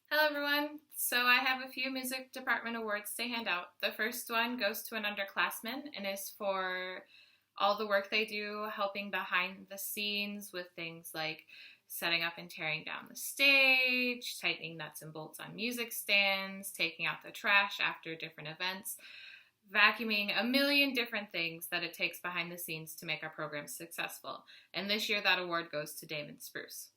Hello everyone! So I have a few music department awards to hand out. The first one goes to an underclassman and is for all the work they do helping behind the scenes with things like setting up and tearing down the stage, tightening nuts and bolts on music stands, taking out the trash after different events, vacuuming, a million different things that it takes behind the scenes to make our program successful. And this year that award goes to Damon Spruce.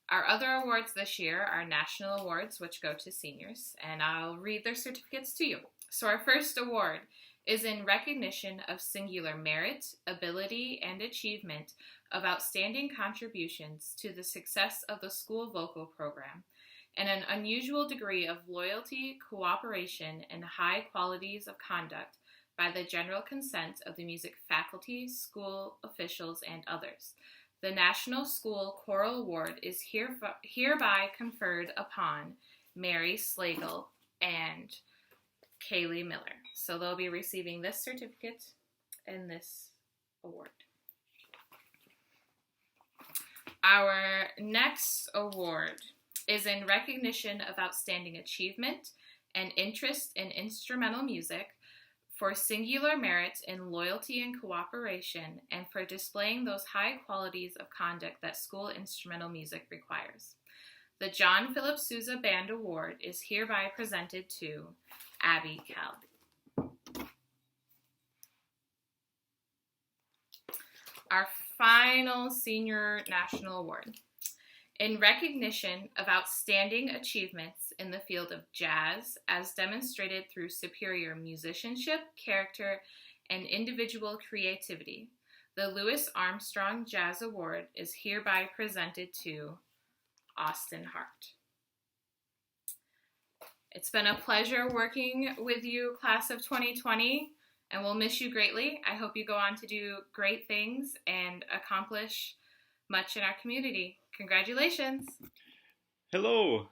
Our other awards this year are national awards, which go to seniors, and I'll read their certificates to you. So our first award is in recognition of singular merit, ability, and achievement of outstanding contributions to the success of the school vocal program, and an unusual degree of loyalty, cooperation, and high qualities of conduct by the general consent of the music faculty, school officials, and others. The National School Choral Award is hereby conferred upon Mary Slagle and Kaylee Miller. So they'll be receiving this certificate and this award. Our next award is in recognition of outstanding achievement and interest in instrumental music, for singular merit in loyalty and cooperation, and for displaying those high qualities of conduct that school instrumental music requires. The John Philip Sousa Band Award is hereby presented to Abby Kell. Our final senior national award. In recognition of outstanding achievements in the field of jazz, as demonstrated through superior musicianship, character, and individual creativity, the Louis Armstrong Jazz Award is hereby presented to Austin Hart. It's been a pleasure working with you, class of 2020, and we'll miss you greatly. I hope you go on to do great things and accomplish much in our community. Congratulations. Hello,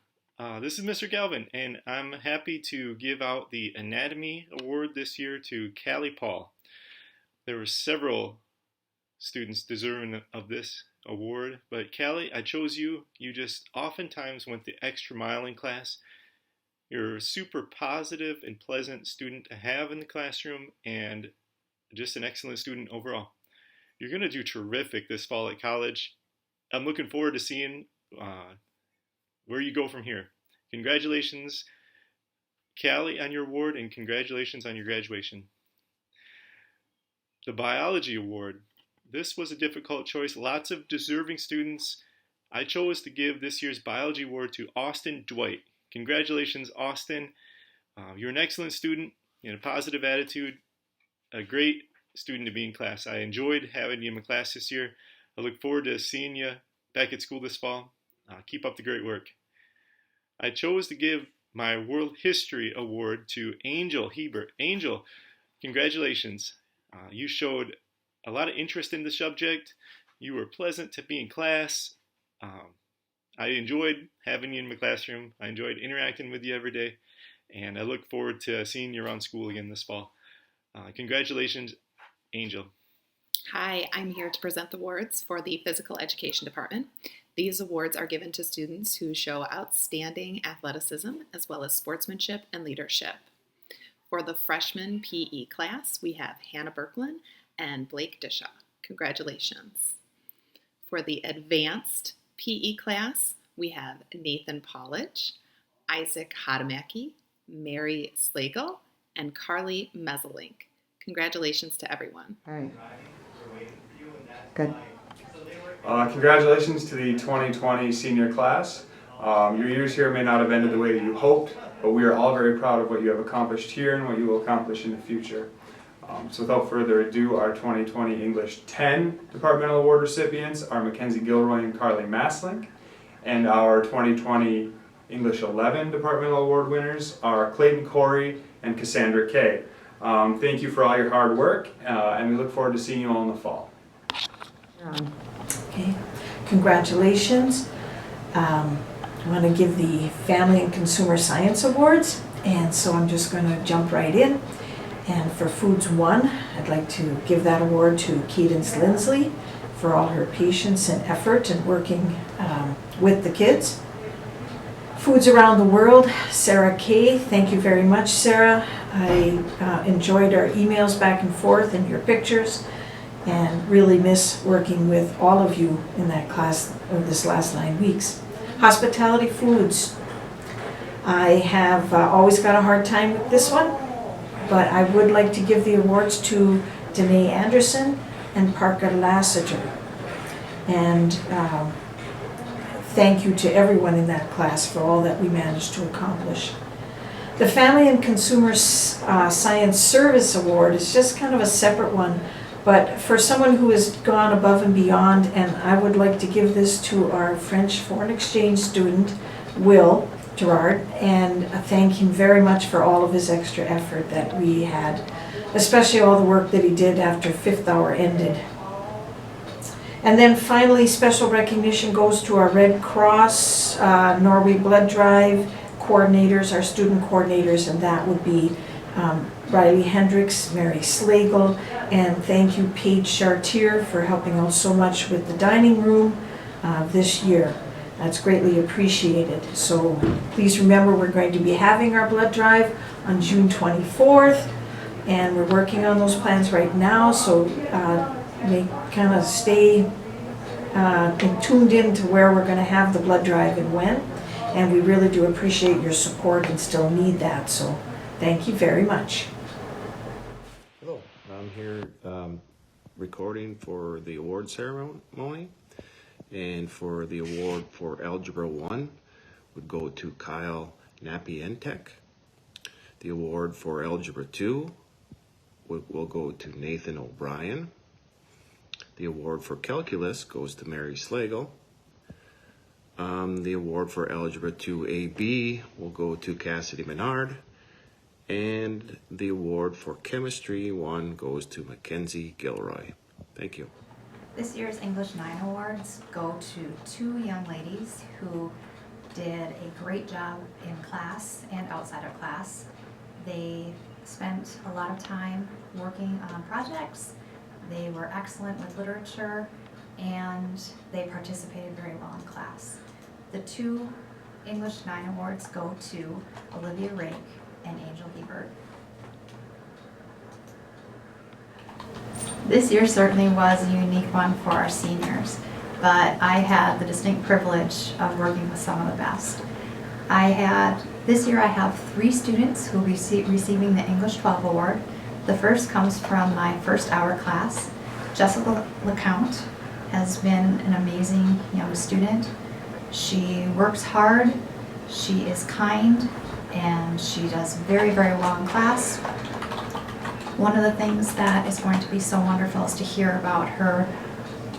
this is Mr. Galvin, and I'm happy to give out the Anatomy Award this year to Callie Paul. There were several students deserving of this award, but Callie, I chose you. You just oftentimes went the extra mile in class. You're a super positive and pleasant student to have in the classroom, and just an excellent student overall. You're going to do terrific this fall at college. I'm looking forward to seeing where you go from here. Congratulations, Callie, on your award, and congratulations on your graduation. The Biology Award. This was a difficult choice. Lots of deserving students. I chose to give this year's Biology Award to Austin Dwight. Congratulations, Austin. You're an excellent student, you had a positive attitude, a great student to be in class. I enjoyed having you in my class this year. I look forward to seeing you back at school this fall. Keep up the great work. I chose to give my World History Award to Angel Hebert. Angel, congratulations. You showed a lot of interest in the subject. You were pleasant to be in class. I enjoyed having you in my classroom. I enjoyed interacting with you every day. And I look forward to seeing you around school again this fall. Congratulations, Angel. Hi, I'm here to present the awards for the Physical Education Department. These awards are given to students who show outstanding athleticism as well as sportsmanship and leadership. For the freshman PE class, we have Hannah Berklin and Blake Dishaw. Congratulations. For the advanced PE class, we have Nathan Pollage, Isaac Hadamaki, Mary Slagle, and Carly Meselink. Congratulations to everyone. All right. Good. Congratulations to the 2020 senior class. Your years here may not have ended the way you hoped, but we are all very proud of what you have accomplished here and what you will accomplish in the future. So without further ado, our 2020 English 10 Departmental Award recipients are Mackenzie Gilroy and Carly Maslink, and our 2020 English 11 Departmental Award winners are Clayton Corey and Cassandra Kay. Thank you for all your hard work, and we look forward to seeing you all in the fall. Okay, congratulations. I want to give the Family and Consumer Science Awards, and so I'm just going to jump right in. And for Foods 1, I'd like to give that award to Cadence Lindsley for all her patience and effort in working with the kids. Foods Around the World, Sarah Kay. Thank you very much, Sarah. I enjoyed our emails back and forth and your pictures, and really miss working with all of you in that class of this last 9 weeks. Hospitality Foods. I have always got a hard time with this one, but I would like to give the awards to Danae Anderson and Parker Lassiger. And thank you to everyone in that class for all that we managed to accomplish. The Family and Consumer Science Service Award is just kind of a separate one, but for someone who has gone above and beyond, and I would like to give this to our French foreign exchange student, Will Gerard, and thank him very much for all of his extra effort that we had, especially all the work that he did after fifth hour ended. And then finally, special recognition goes to our Red Cross, Norway Blood Drive coordinators, our student coordinators, and that would be Riley Hendricks, Mary Slagle, and thank you Paige Chartier for helping out so much with the dining room this year. That's greatly appreciated. So please remember, we're going to be having our blood drive on June 24th, and we're working on those plans right now, so they kind of stay tuned in to where we're going to have the blood drive and when, and we really do appreciate your support and still need that, so thank you very much. Hello, I'm here recording for the award ceremony, and for the award for Algebra 1 would go to Kyle Napientek. The award for Algebra 2 will go to Nathan O'Brien. The award for Calculus goes to Mary Slagle. The award for Algebra 2AB will go to Cassidy Menard. And the award for Chemistry 1 goes to Mackenzie Gilroy. Thank you. This year's English 9 awards go to 2 young ladies who did a great job in class and outside of class. They spent a lot of time working on projects. They were excellent with literature, and they participated very well in class. The 2 English 9 awards go to Olivia Rake and Angel Hebert. This year certainly was a unique one for our seniors, but I had the distinct privilege of working with some of the best. This year I have 3 students who will be receiving the English 12 award. The first comes from my first hour class. Jessica LeCount has been an amazing young student. She works hard, she is kind, and she does very, very well in class. One of the things that is going to be so wonderful is to hear about her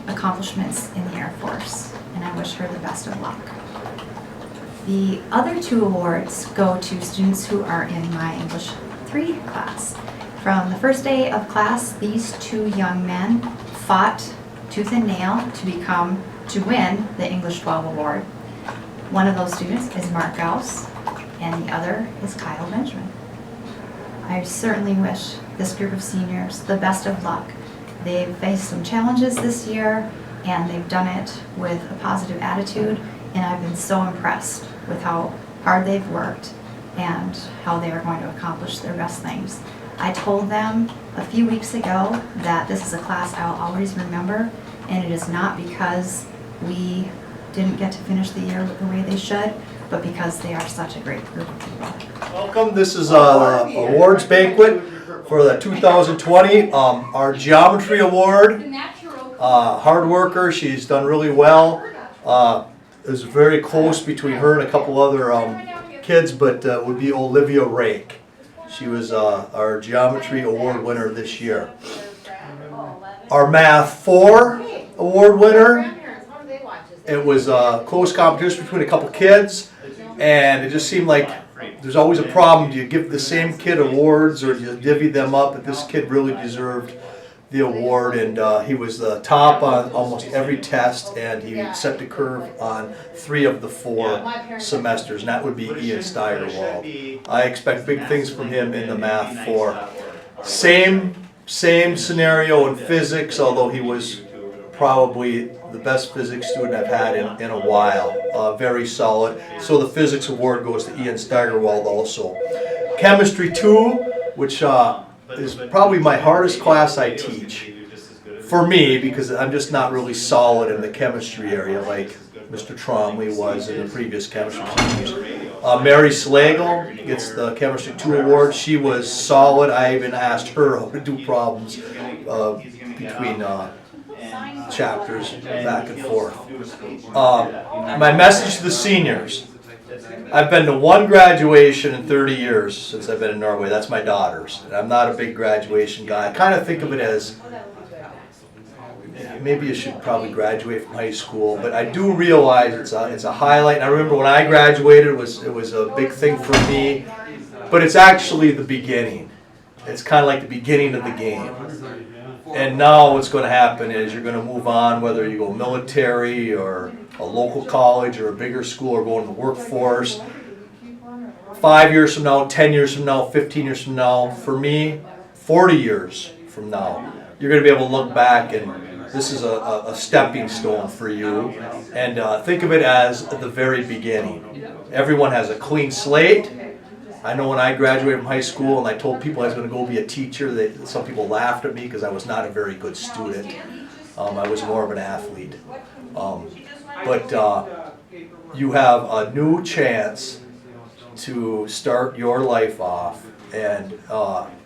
accomplishments in the Air Force, and I wish her the best of luck. The other 2 awards go to students who are in my English 3 class. From the first day of class, these 2 young men fought tooth and nail to win the English 12 award. One of those students is Mark Gauss, and the other is Kyle Benjamin. I certainly wish this group of seniors the best of luck. They've faced some challenges this year, and they've done it with a positive attitude, and I've been so impressed with how hard they've worked and how they are going to accomplish their best things. I told them a few weeks ago that this is a class I'll always remember, and it is not because we didn't get to finish the year the way they should, but because they are such a great group of people. Welcome, this is the awards banquet for the 2020, our geometry award. Hard worker, she's done really well. It was very close between her and a couple other kids, but it would be Olivia Rake. She was our geometry award winner this year. Our math 4 award winner, it was a close competition between a couple kids, and it just seemed like there's always a problem. Do you give the same kid awards or do you divvy them up? But this kid really deserved the award, and he was the top on almost every test, and he set the curve on 3 of the 4 semesters, and that would be Ian Steigerwald. I expect big things from him in the math 4. Same scenario in physics, although he was probably the best physics student I've had in a while. Very solid. So the physics award goes to Ian Steigerwald also. Chemistry 2, which is probably my hardest class I teach. For me, because I'm just not really solid in the chemistry area like Mr. Tromley was in the previous chemistry teachers. Mary Slagle gets the Chemistry 2 award. She was solid. I even asked her how to do problems between chapters back and forth. My message to the seniors. I've been to one graduation in 30 years since I've been in Norway. That's my daughter's. And I'm not a big graduation guy. I kind of think of it as maybe you should probably graduate from high school, but I do realize it's a highlight. And I remember when I graduated, it was a big thing for me, but it's actually the beginning. It's kind of like the beginning of the game. And now what's going to happen is you're going to move on, whether you go military or a local college or a bigger school or go into the workforce. 5 years from now, 10 years from now, 15 years from now, for me, 40 years from now, you're going to be able to look back and this is a stepping stone for you. And think of it as the very beginning. Everyone has a clean slate. I know when I graduated from high school and I told people I was going to go be a teacher, that some people laughed at me because I was not a very good student. I was more of an athlete. But you have a new chance to start your life off, and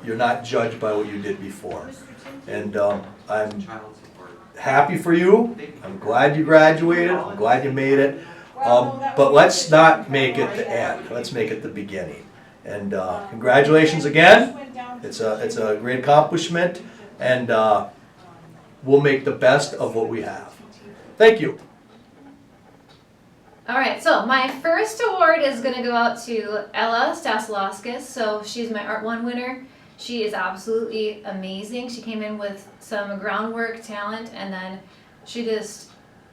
you're not judged by what you did before. And I'm happy for you. I'm glad you graduated. I'm glad you made it. But let's not make it the end. Let's make it the beginning. And congratulations again. It's a great accomplishment, and we'll make the best of what we have. Thank you. All right, so my first award is going to go out to Ella Stasilowskis. So she's my Art 1 winner. She is absolutely amazing. She came in with some groundwork talent, and then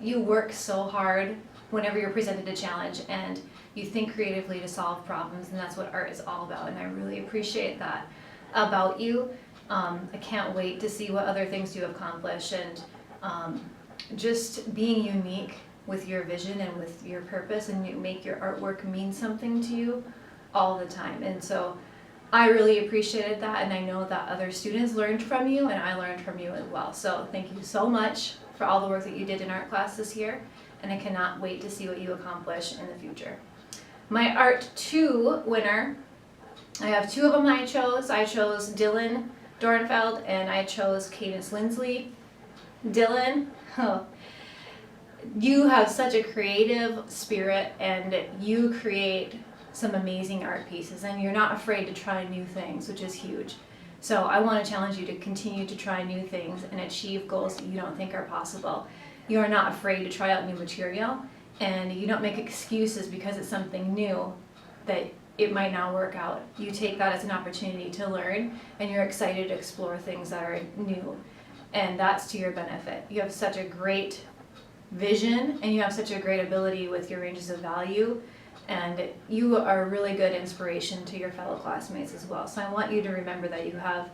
you work so hard whenever you're presented a challenge, and you think creatively to solve problems, and that's what art is all about, and I really appreciate that about you. I can't wait to see what other things you accomplish, and just being unique with your vision and with your purpose, and you make your artwork mean something to you all the time. And so I really appreciated that, and I know that other students learned from you, and I learned from you as well. So thank you so much for all the work that you did in art class this year, and I cannot wait to see what you accomplish in the future. My Art 2 winner, I have two of them I chose. I chose Dylan Dornfeld, and I chose Cadence Lindsley. Dylan, you have such a creative spirit, and you create some amazing art pieces, and you're not afraid to try new things, which is huge. So I want to challenge you to continue to try new things and achieve goals that you don't think are possible. You are not afraid to try out new material, and you don't make excuses because it's something new that it might not work out. You take that as an opportunity to learn, and you're excited to explore things that are new, and that's to your benefit. You have such a great vision, and you have such a great ability with your ranges of value, and you are a really good inspiration to your fellow classmates as well. So I want you to remember that you have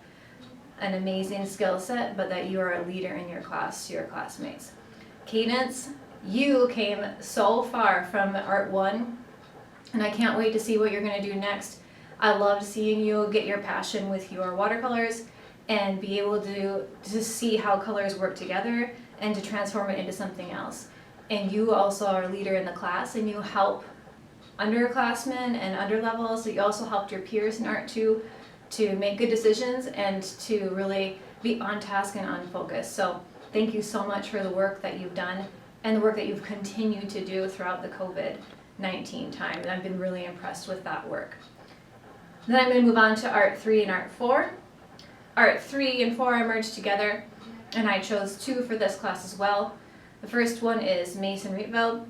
an amazing skill set, but that you are a leader in your class to your classmates. Cadence, you came so far from Art 1, and I can't wait to see what you're going to do next. I loved seeing you get your passion with your watercolors and be able to see how colors work together and to transform it into something else. And you also are a leader in the class, and you help underclassmen and underlevels. So you also helped your peers in Art 2 to make good decisions and to really be on task and on focus. So thank you so much for the work that you've done and the work that you've continued to do throughout the COVID-19 time. And I've been really impressed with that work. Then I'm going to move on to Art 3 and Art 4. Art 3 and 4 are merged together, and I chose two for this class as well. The first one is Mason Rietveld.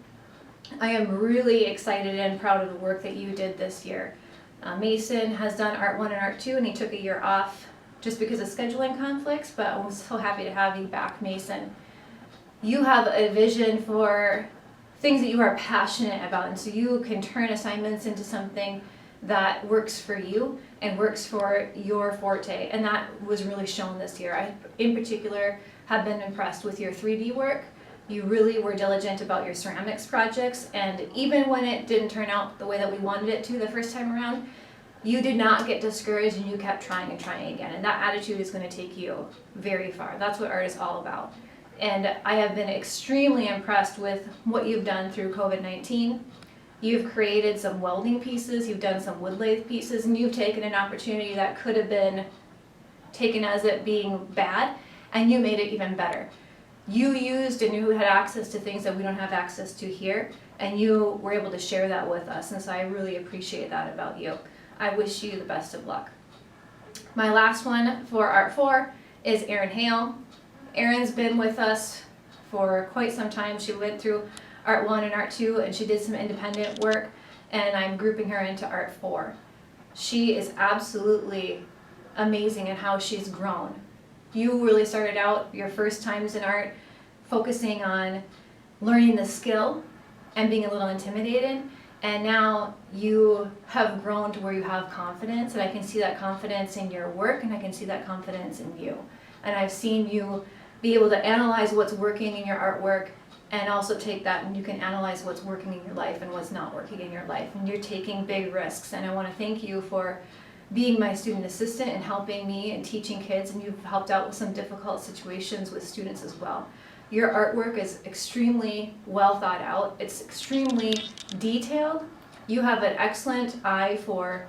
I am really excited and proud of the work that you did this year. Mason has done Art 1 and Art 2, and he took a year off just because of scheduling conflicts, but I'm so happy to have you back, Mason. You have a vision for things that you are passionate about, and so you can turn assignments into something that works for you and works for your forte, and that was really shown this year. I, in particular, have been impressed with your 3D work. You really were diligent about your ceramics projects, and even when it didn't turn out the way that we wanted it to the first time around, you did not get discouraged and you kept trying and trying again. And that attitude is going to take you very far. That's what art is all about. And I have been extremely impressed with what you've done through COVID-19. You've created some welding pieces, you've done some wood lathe pieces, and you've taken an opportunity that could have been taken as it being bad, and you made it even better. You used and you had access to things that we don't have access to here, and you were able to share that with us, and so I really appreciate that about you. I wish you the best of luck. My last one for Art 4 is Erin Hale. Erin's been with us for quite some time. She went through Art 1 and Art 2, and she did some independent work, and I'm grouping her into Art 4. She is absolutely amazing in how she's grown. You really started out your first times in art focusing on learning the skill and being a little intimidated, and now you have grown to where you have confidence, and I can see that confidence in your work, and I can see that confidence in you. And I've seen you be able to analyze what's working in your artwork, and also take that and you can analyze what's working in your life and what's not working in your life. And you're taking big risks, and I want to thank you for being my student assistant and helping me and teaching kids, and you've helped out with some difficult situations with students as well. Your artwork is extremely well thought out. It's extremely detailed. You have an excellent eye for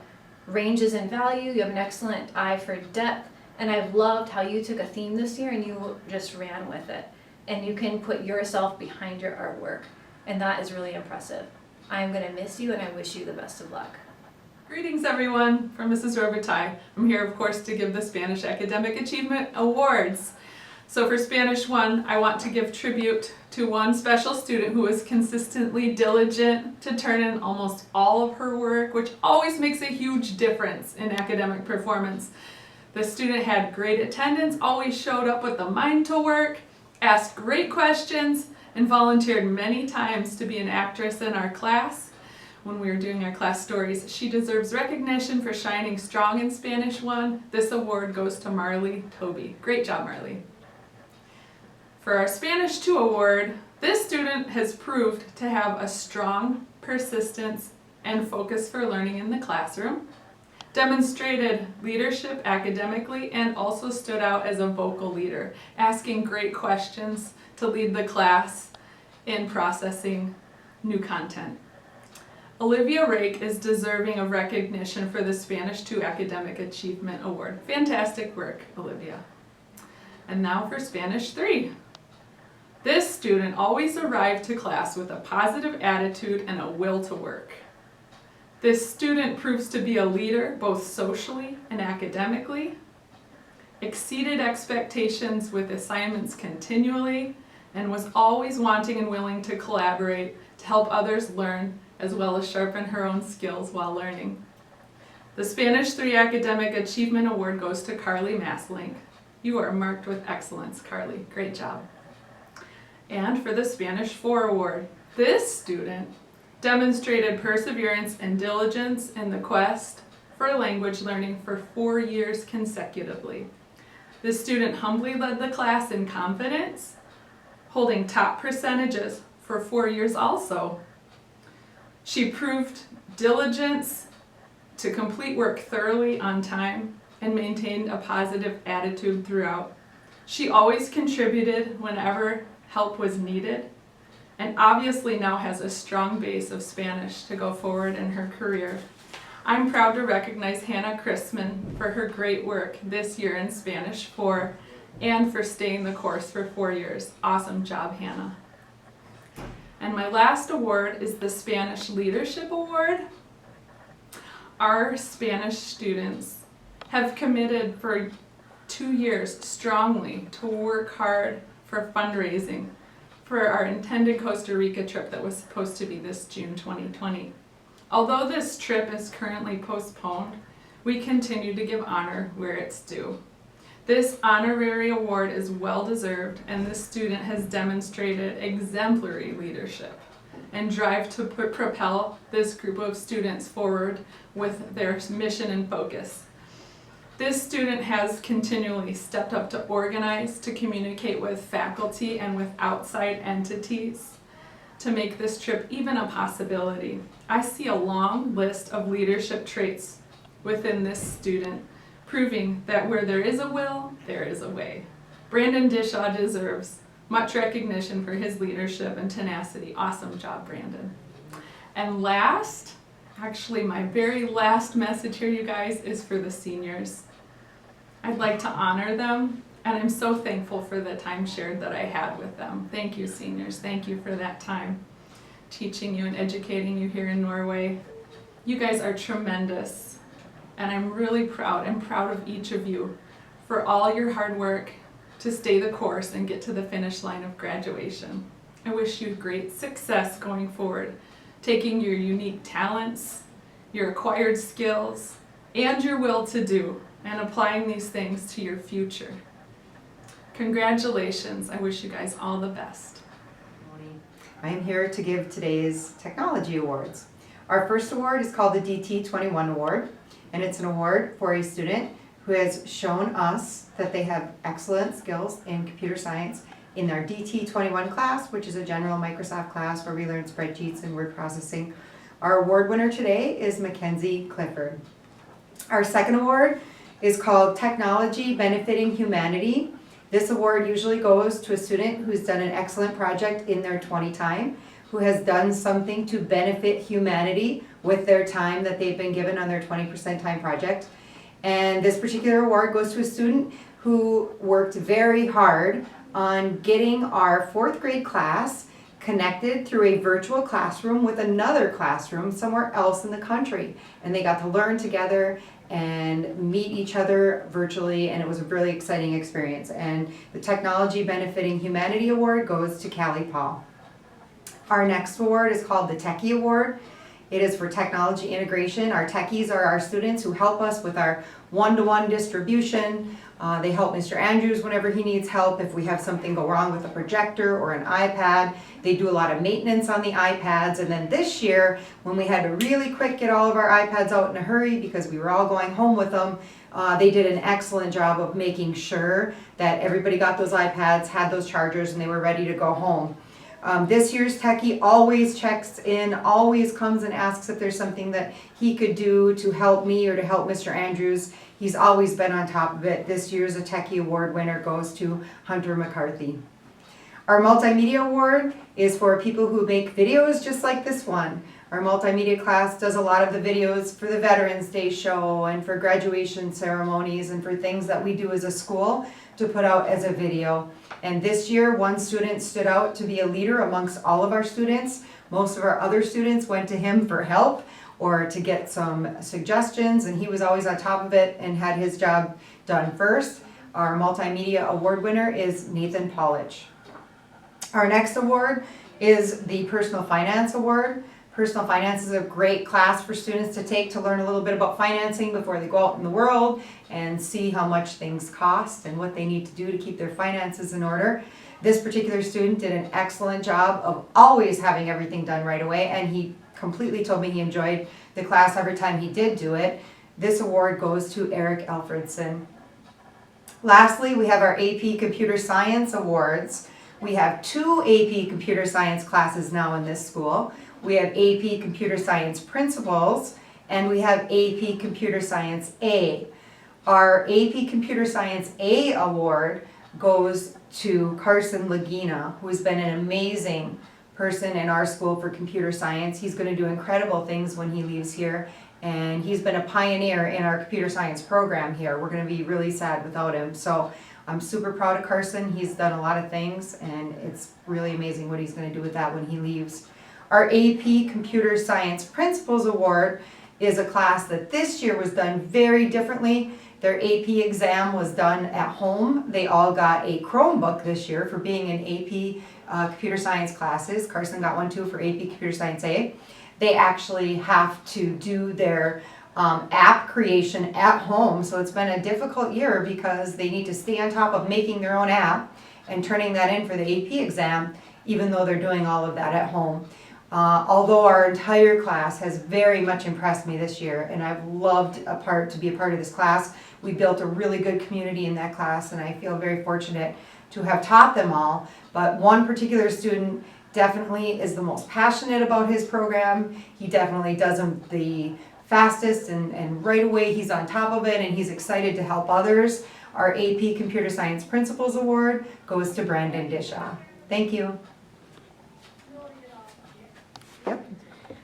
ranges and value. You have an excellent eye for depth. And I've loved how you took a theme this year and you just ran with it. And you can put yourself behind your artwork. And that is really impressive. I'm going to miss you, and I wish you the best of luck. Greetings everyone, from Mrs. Robitaille. I'm here of course to give the Spanish Academic Achievement Awards. So for Spanish 1, I want to give tribute to one special student who was consistently diligent to turn in almost all of her work, which always makes a huge difference in academic performance. The student had great attendance, always showed up with the mind to work, asked great questions, and volunteered many times to be an actress in our class. When we were doing our class stories, she deserves recognition for shining strong in Spanish 1. This award goes to Marley Toby. Great job, Marley. For our Spanish 2 award, this student has proved to have a strong persistence and focus for learning in the classroom, demonstrated leadership academically, and also stood out as a vocal leader, asking great questions to lead the class in processing new content. Olivia Rake is deserving of recognition for the Spanish 2 Academic Achievement Award. Fantastic work, Olivia. And now for Spanish 3. This student always arrived to class with a positive attitude and a will to work. This student proves to be a leader both socially and academically, exceeded expectations with assignments continually, and was always wanting and willing to collaborate to help others learn as well as sharpen her own skills while learning. The Spanish 3 Academic Achievement Award goes to Carly Masslink. You are marked with excellence, Carly. Great job. And for the Spanish 4 award, this student demonstrated perseverance and diligence in the quest for language learning for 4 years consecutively. This student humbly led the class in confidence, holding top percentages for 4 years also. She proved diligence to complete work thoroughly on time and maintained a positive attitude throughout. She always contributed whenever help was needed, and obviously now has a strong base of Spanish to go forward in her career. I'm proud to recognize Hannah Chrisman for her great work this year in Spanish 4 and for staying the course for 4 years. Awesome job, Hannah. And my last award is the Spanish Leadership Award. Our Spanish students have committed for 2 years strongly to work hard for fundraising for our intended Costa Rica trip that was supposed to be this June 2020. Although this trip is currently postponed, we continue to give honor where it's due. This honorary award is well deserved, and this student has demonstrated exemplary leadership and drive to propel this group of students forward with their mission and focus. This student has continually stepped up to organize, to communicate with faculty and with outside entities to make this trip even a possibility. I see a long list of leadership traits within this student, proving that where there is a will, there is a way. Brandon Dishaw deserves much recognition for his leadership and tenacity. Awesome job, Brandon. And last, actually my very last message here, you guys, is for the seniors. I'd like to honor them, and I'm so thankful for the time shared that I had with them. Thank you, seniors. Thank you for that time teaching you and educating you here in Norway. You guys are tremendous, and I'm really proud. I'm proud of each of you for all your hard work to stay the course and get to the finish line of graduation. I wish you great success going forward, taking your unique talents, your acquired skills, and your will to do, and applying these things to your future. Congratulations. I wish you guys all the best. I am here to give today's technology awards. Our first award is called the DT21 Award, and it's an award for a student who has shown us that they have excellent skills in computer science in their DT21 class, which is a general Microsoft class where we learn spreadsheets and word processing. Our award winner today is Mackenzie Clifford. Our second award is called Technology Benefiting Humanity. This award usually goes to a student who's done an excellent project in their 20 time, who has done something to benefit humanity with their time that they've been given on their 20% time project. And this particular award goes to a student who worked very hard on getting our 4th grade class connected through a virtual classroom with another classroom somewhere else in the country. And they got to learn together and meet each other virtually, and it was a really exciting experience. And the Technology Benefiting Humanity Award goes to Callie Paul. Our next award is called the Techie Award. It is for technology integration. Our techies are our students who help us with our one-to-one distribution. They help Mr. Andrews whenever he needs help. If we have something go wrong with a projector or an iPad, they do a lot of maintenance on the iPads. And then this year, when we had to really quick get all of our iPads out in a hurry because we were all going home with them, they did an excellent job of making sure that everybody got those iPads, had those chargers, and they were ready to go home. This year's techie always checks in, always comes and asks if there's something that he could do to help me or to help Mr. Andrews. He's always been on top of it. This year's Techie Award winner goes to Hunter McCarthy. Our Multimedia Award is for people who make videos just like this one. Our multimedia class does a lot of the videos for the Veterans Day show and for graduation ceremonies and for things that we do as a school to put out as a video. And this year, one student stood out to be a leader amongst all of our students. Most of our other students went to him for help or to get some suggestions, and he was always on top of it and had his job done first. Our multimedia award winner is Nathan Pollich. Our next award is the Personal Finance Award. Personal finance is a great class for students to take to learn a little bit about financing before they go out in the world and see how much things cost and what they need to do to keep their finances in order. This particular student did an excellent job of always having everything done right away, and he completely told me he enjoyed the class every time he did do it. This award goes to Eric Alfredson. Lastly, we have our AP Computer Science Awards. We have 2 AP Computer Science classes now in this school. We have AP Computer Science Principles, and we have AP Computer Science A. Our AP Computer Science A award goes to Carson Lagina, who has been an amazing person in our school for computer science. He's going to do incredible things when he leaves here, and he's been a pioneer in our computer science program here. We're going to be really sad without him. So I'm super proud of Carson. He's done a lot of things, and it's really amazing what he's going to do with that when he leaves. Our AP Computer Science Principles Award is a class that this year was done very differently. Their AP exam was done at home. They all got a Chromebook this year for being in AP computer science classes. Carson got one too for AP Computer Science A. They actually have to do their app creation at home, so it's been a difficult year because they need to stay on top of making their own app and turning that in for the AP exam, even though they're doing all of that at home. Although our entire class has very much impressed me this year, and I've loved to be a part of this class. We built a really good community in that class, and I feel very fortunate to have taught them all. But one particular student definitely is the most passionate about his program. He definitely does them the fastest, and right away he's on top of it, and he's excited to help others. Our AP Computer Science Principals Award goes to Brandon Dishaw. Thank you. Yep.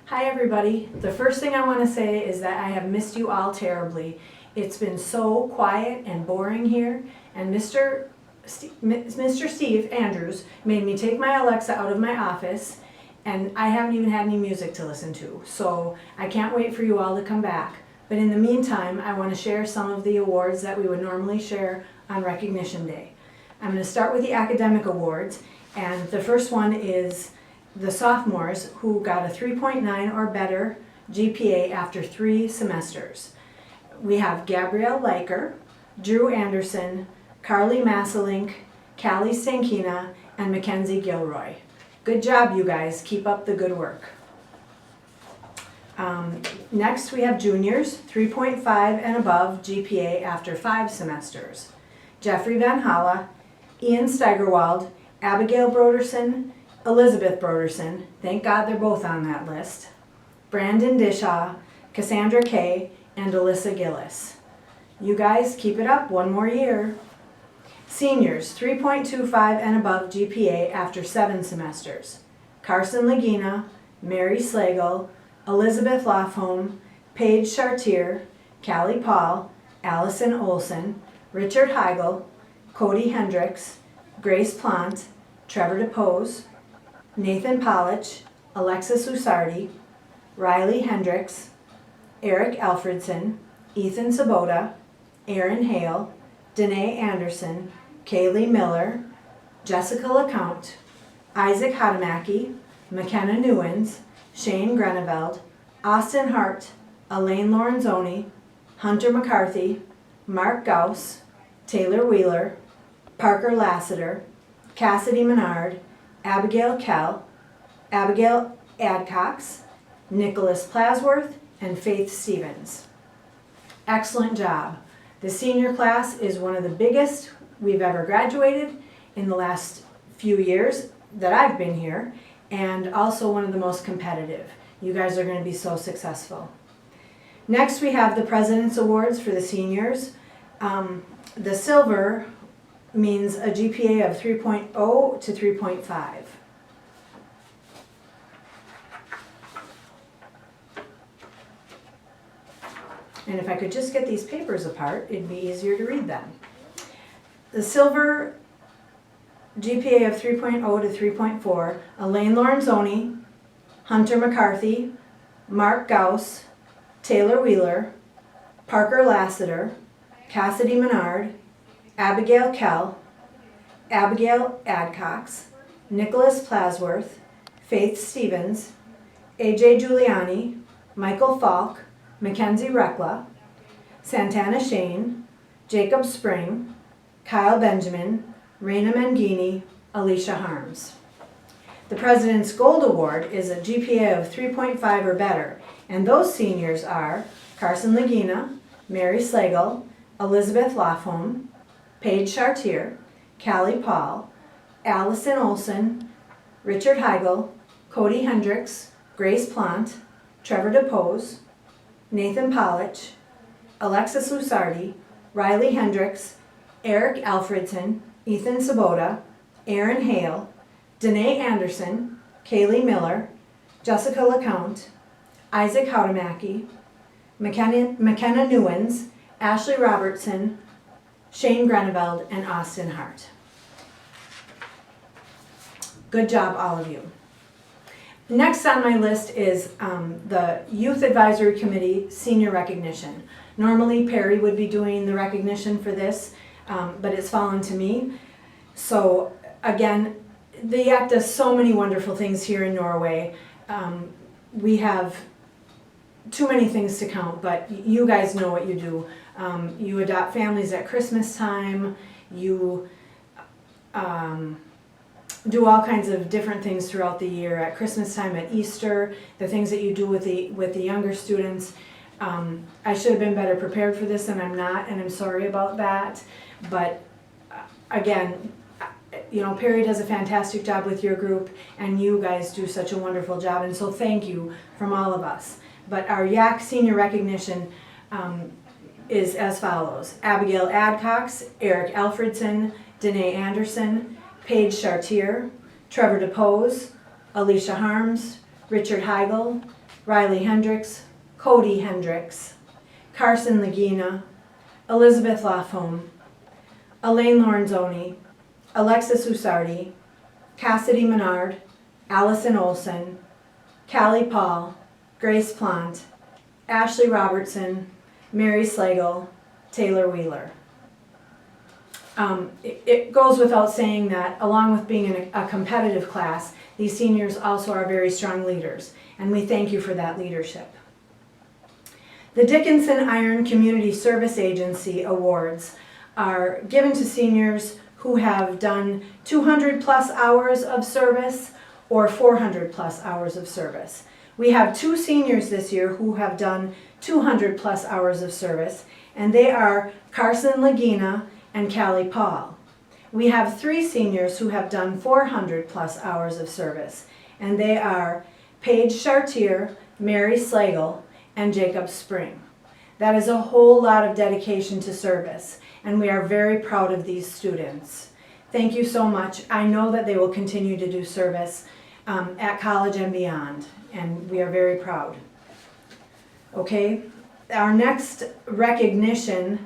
Hi everybody. The first thing I want to say is that I have missed you all terribly. It's been so quiet and boring here, and Mr. Steve Andrews made me take my Alexa out of my office, and I haven't even had any music to listen to. So I can't wait for you all to come back. But in the meantime, I want to share some of the awards that we would normally share on Recognition Day. I'm going to start with the academic awards, and the first one is the sophomores who got a 3.9 or better GPA after 3 semesters. We have Gabrielle Leiker, Drew Anderson, Carly Masselink, Callie Stankina, and Mackenzie Gilroy. Good job, you guys. Keep up the good work. Next, we have juniors, 3.5 and above GPA after 5 semesters. Jeffrey Van Holla, Ian Steigerwald, Abigail Broderson, Elizabeth Broderson, thank God they're both on that list, Brandon Dishaw, Cassandra Kay, and Alyssa Gillis. You guys keep it up one more year. Seniors, 3.25 and above GPA after 7 semesters. Carson Lagina, Mary Slagle, Elizabeth Lofholm, Paige Chartier, Callie Paul, Allison Olson, Richard Heigl, Cody Hendricks, Grace Plant, Trevor DePose, Nathan Polich, Alexis Usardi, Riley Hendricks, Eric Alfredson, Ethan Sabota, Aaron Hale, Danae Anderson, Kaylee Miller, Jessica LeCount, Isaac Hadamaki, McKenna Newens, Shane Greneveld, Austin Hart, Elaine Lorenzoni, Hunter McCarthy, Mark Gauss, Taylor Wheeler, Parker Lassiter, Cassidy Menard, Abigail Kell, Abigail Adcox, Nicholas Plasworth, and Faith Stevens. Excellent job. The senior class is one of the biggest we've ever graduated in the last few years that I've been here, and also one of the most competitive. You guys are going to be so successful. Next, we have the President's Awards for the seniors. The silver means a GPA of 3.0 to 3.5. And if I could just get these papers apart, it'd be easier to read them. The silver GPA of 3.0 to 3.4, Elaine Lorenzoni, Hunter McCarthy, Mark Gauss, Taylor Wheeler, Parker Lassiter, Cassidy Menard, Abigail Kell, Abigail Adcox, Nicholas Plasworth, Faith Stevens, AJ Giuliani, Michael Falk, Mackenzie Rekla, Santana Shane, Jacob Spring, Kyle Benjamin, Raina Mangini, Alicia Harms. The President's Gold Award is a GPA of 3.5 or better, and those seniors are Carson Lagina, Mary Slagle, Elizabeth Lofholm, Paige Chartier, Callie Paul, Allison Olson, Richard Heigl, Cody Hendricks, Grace Plant, Trevor DePose, Nathan Polich, Alexis Lusardi, Riley Hendricks, Eric Alfredson, Ethan Sabota, Aaron Hale, Danae Anderson, Kaylee Miller, Jessica LeCount, Isaac Hadamaki, McKenna Newens, Ashley Robertson, Shane Greneveld, and Austin Hart. Good job, all of you. Next on my list is the Youth Advisory Committee Senior Recognition. Normally Perry would be doing the recognition for this, but it's fallen to me. So again, the YAC does so many wonderful things here in Norway. We have too many things to count, but you guys know what you do. You adopt families at Christmas time, you do all kinds of different things throughout the year, at Christmas time, at Easter, the things that you do with the younger students. I should have been better prepared for this, and I'm not, and I'm sorry about that. But again, you know, Perry does a fantastic job with your group, and you guys do such a wonderful job, and so thank you from all of us. But our YAC senior recognition is as follows: Abigail Adcox, Eric Alfredson, Danae Anderson, Paige Chartier, Trevor DePose, Alicia Harms, Richard Heigl, Riley Hendricks, Cody Hendricks, Carson Lagina, Elizabeth Lofholm, Elaine Lorenzoni, Alexis Usardi, Cassidy Menard, Allison Olson, Callie Paul, Grace Plant, Ashley Robertson, Mary Slagle, Taylor Wheeler. It goes without saying that along with being in a competitive class, these seniors also are very strong leaders, and we thank you for that leadership. The Dickinson Iron Community Service Agency Awards are given to seniors who have done 200 plus hours of service or 400 plus hours of service. We have 2 seniors this year who have done 200 plus hours of service, and they are Carson Lagina and Callie Paul. We have 3 seniors who have done 400 plus hours of service, and they are Paige Chartier, Mary Slagle, and Jacob Spring. That is a whole lot of dedication to service, and we are very proud of these students. Thank you so much. I know that they will continue to do service at college and beyond, and we are very proud. Okay, our next recognition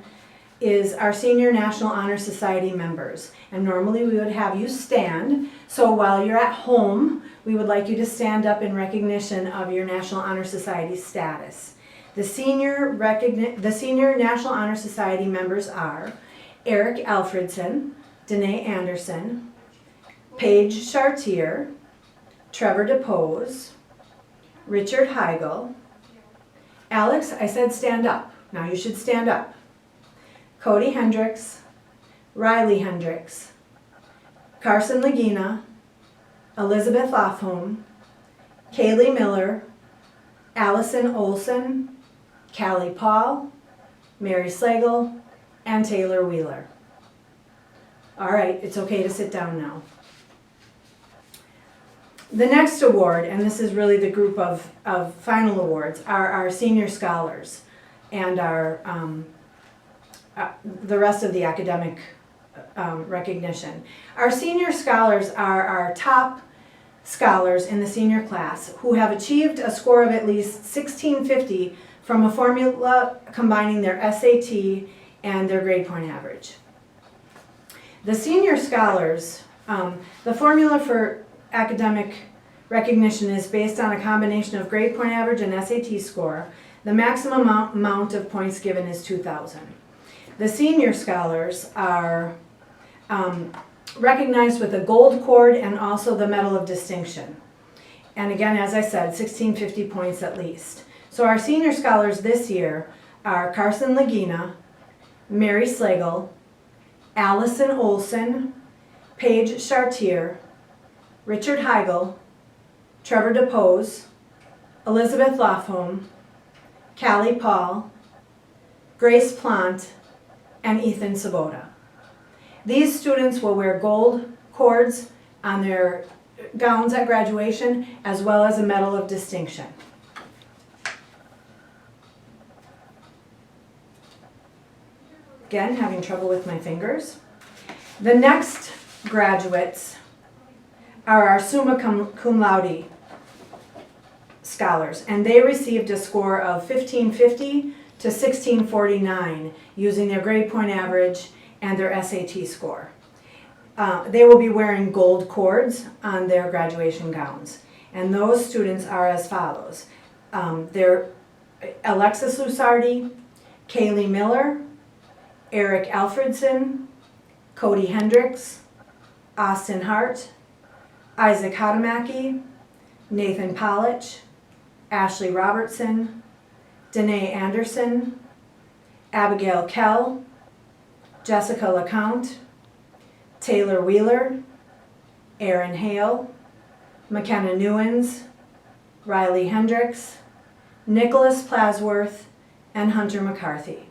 is our Senior National Honor Society members. And normally we would have you stand. So while you're at home, we would like you to stand up in recognition of your National Honor Society status. The Senior National Honor Society members are Eric Alfredson, Danae Anderson, Paige Chartier, Trevor DePose, Richard Heigl, Alex, I said stand up. Now you should stand up. Cody Hendricks, Riley Hendricks, Carson Lagina, Elizabeth Lofholm, Kaylee Miller, Allison Olson, Callie Paul, Mary Slagle, and Taylor Wheeler. All right, it's okay to sit down now. The next award, and this is really the group of final awards, are our senior scholars and our the rest of the academic recognition. Our senior scholars are our top scholars in the senior class who have achieved a score of at least 1650 from a formula combining their SAT and their grade point average. The senior scholars, the formula for academic recognition is based on a combination of grade point average and SAT score. The maximum amount of points given is 2,000. The senior scholars are recognized with a gold cord and also the Medal of Distinction. And again, as I said, 1650 points at least. So our senior scholars this year are Carson Lagina, Mary Slagle, Allison Olson, Paige Chartier, Richard Heigl, Trevor DePose, Elizabeth Lofholm, Callie Paul, Grace Plant, and Ethan Sabota. These students will wear gold cords on their gowns at graduation, as well as a Medal of Distinction. Again, having trouble with my fingers. The next graduates are our summa cum laude scholars, and they received a score of 1550 to 1649 using their grade point average and their SAT score. They will be wearing gold cords on their graduation gowns, and those students are as follows. They're Alexis Lusardi, Kaylee Miller, Eric Alfredson, Cody Hendricks, Austin Hart, Isaac Hadamaki, Nathan Polich, Ashley Robertson, Danae Anderson, Abigail Kell, Jessica LeCount, Taylor Wheeler, Aaron Hale, McKenna Newens, Riley Hendricks, Nicholas Plasworth, and Hunter McCarthy.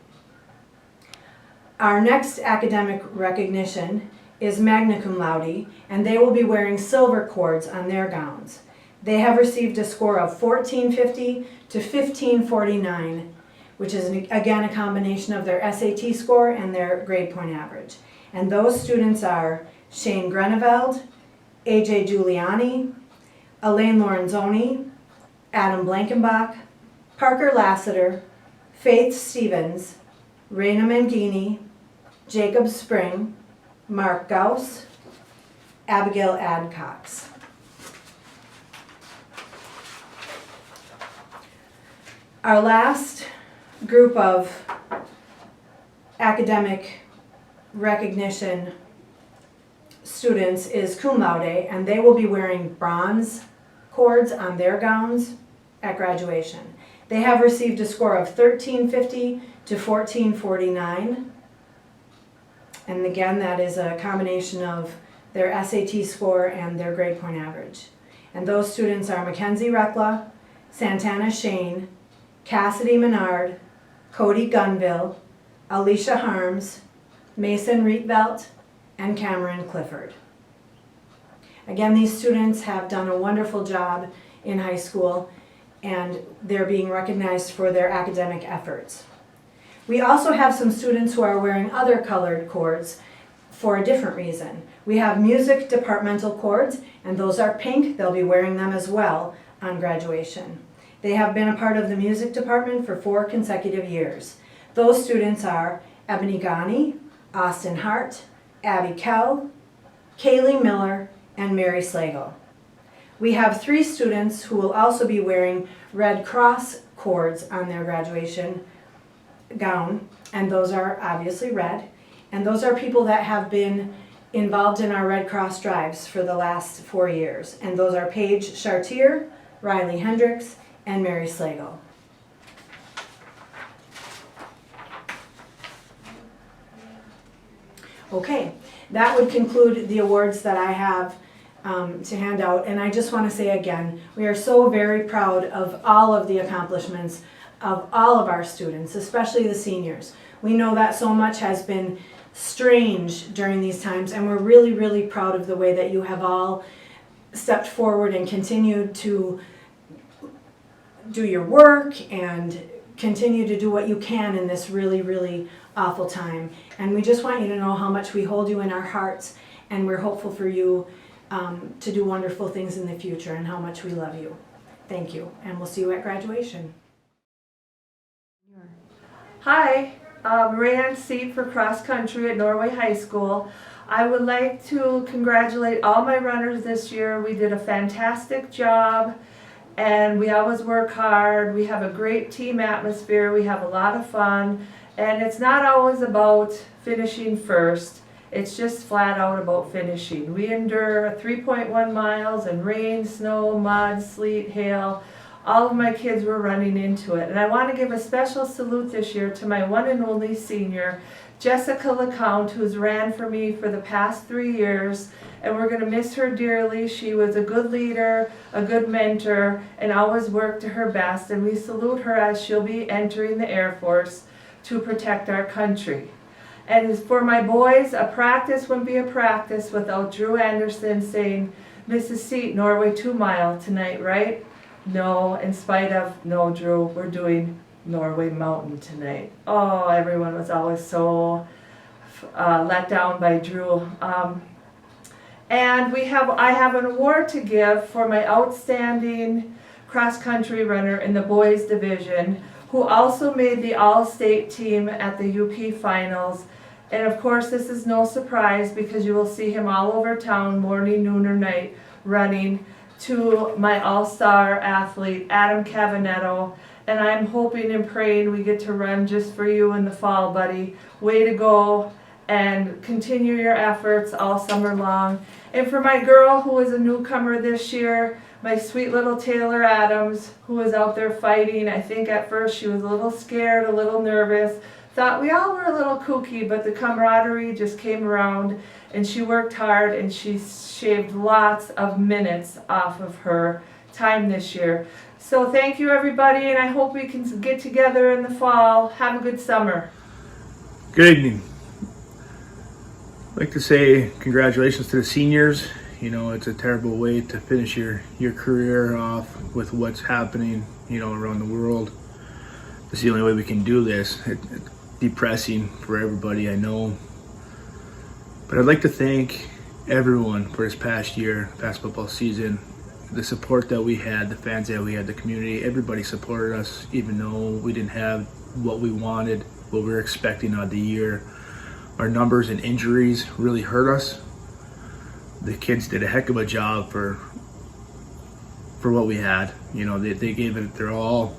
Our next academic recognition is magna cum laude, and they will be wearing silver cords on their gowns. They have received a score of 1450 to 1549, which is again a combination of their SAT score and their grade point average. And those students are Shane Greneveld, AJ Giuliani, Elaine Lorenzoni, Adam Blankenbach, Parker Lassiter, Faith Stevens, Raina Mangini, Jacob Spring, Mark Gauss, Abigail Adcox. Our last group of academic recognition students is cum laude, and they will be wearing bronze cords on their gowns at graduation. They have received a score of 1350 to 1449. And again, that is a combination of their SAT score and their grade point average. And those students are Mackenzie Rekla, Santana Shane, Cassidy Menard, Cody Gunville, Alicia Harms, Mason Rietvelt, and Cameron Clifford. Again, these students have done a wonderful job in high school, and they're being recognized for their academic efforts. We also have some students who are wearing other colored cords for a different reason. We have music departmental cords, and those are pink. They'll be wearing them as well on graduation. They have been a part of the music department for 4 consecutive years. Those students are Ebony Ghani, Austin Hart, Abby Kell, Kaylee Miller, and Mary Slagle. We have 3 students who will also be wearing Red Cross cords on their graduation gown, and those are obviously red. And those are people that have been involved in our Red Cross drives for the last 4 years. And those are Paige Chartier, Riley Hendricks, and Mary Slagle. Okay, that would conclude the awards that I have to hand out. And I just want to say again, we are so very proud of all of the accomplishments of all of our students, especially the seniors. We know that so much has been strange during these times, and we're really, really proud of the way that you have all stepped forward and continued to do your work and continue to do what you can in this really, really awful time. And we just want you to know how much we hold you in our hearts, and we're hopeful for you to do wonderful things in the future, and how much we love you. Thank you, and we'll see you at graduation. Hi, Rayanne Seat for cross country at Norway High School. I would like to congratulate all my runners this year. We did a fantastic job, and we always work hard. We have a great team atmosphere. We have a lot of fun, and it's not always about finishing first. It's just flat out about finishing. We endure 3.1 miles in rain, snow, mud, sleet, hail. All of my kids were running into it. And I want to give a special salute this year to my one and only senior, Jessica LeCount, who's ran for me for the past 3 years. And we're going to miss her dearly. She was a good leader, a good mentor, and always worked to her best. And we salute her as she'll be entering the Air Force to protect our country. And for my boys, a practice wouldn't be a practice without Drew Anderson saying, Mrs. Seat, Norway 2 mile tonight, right? No, in spite of, no, Drew, we're doing Norway Mountain tonight. Oh, everyone was always so let down by Drew. And I have an award to give for my outstanding cross-country runner in the boys division, who also made the all-state team at the UP finals. And of course, this is no surprise because you will see him all over town, morning, noon, or night, running, to my all-star athlete, Adam Cavanetto. And I'm hoping and praying we get to run just for you in the fall, buddy. Way to go, and continue your efforts all summer long. And for my girl who is a newcomer this year, my sweet little Taylor Adams, who was out there fighting. I think at first she was a little scared, a little nervous. Thought we all were a little kooky, but the camaraderie just came around. and she worked hard, and she shaved lots of minutes off of her time this year. So thank you, everybody, and I hope we can get together in the fall. Have a good summer. Good evening. I'd like to say congratulations to the seniors. You know, it's a terrible way to finish your career off with what's happening, you know, around the world. It's the only way we can do this. It's depressing for everybody, I know. But I'd like to thank everyone for this past year, past football season. The support that we had, the fans that we had, the community, everybody supported us, even though we didn't have what we wanted, what we were expecting out of the year. Our numbers and injuries really hurt us. The kids did a heck of a job for what we had. You know, they gave it their all.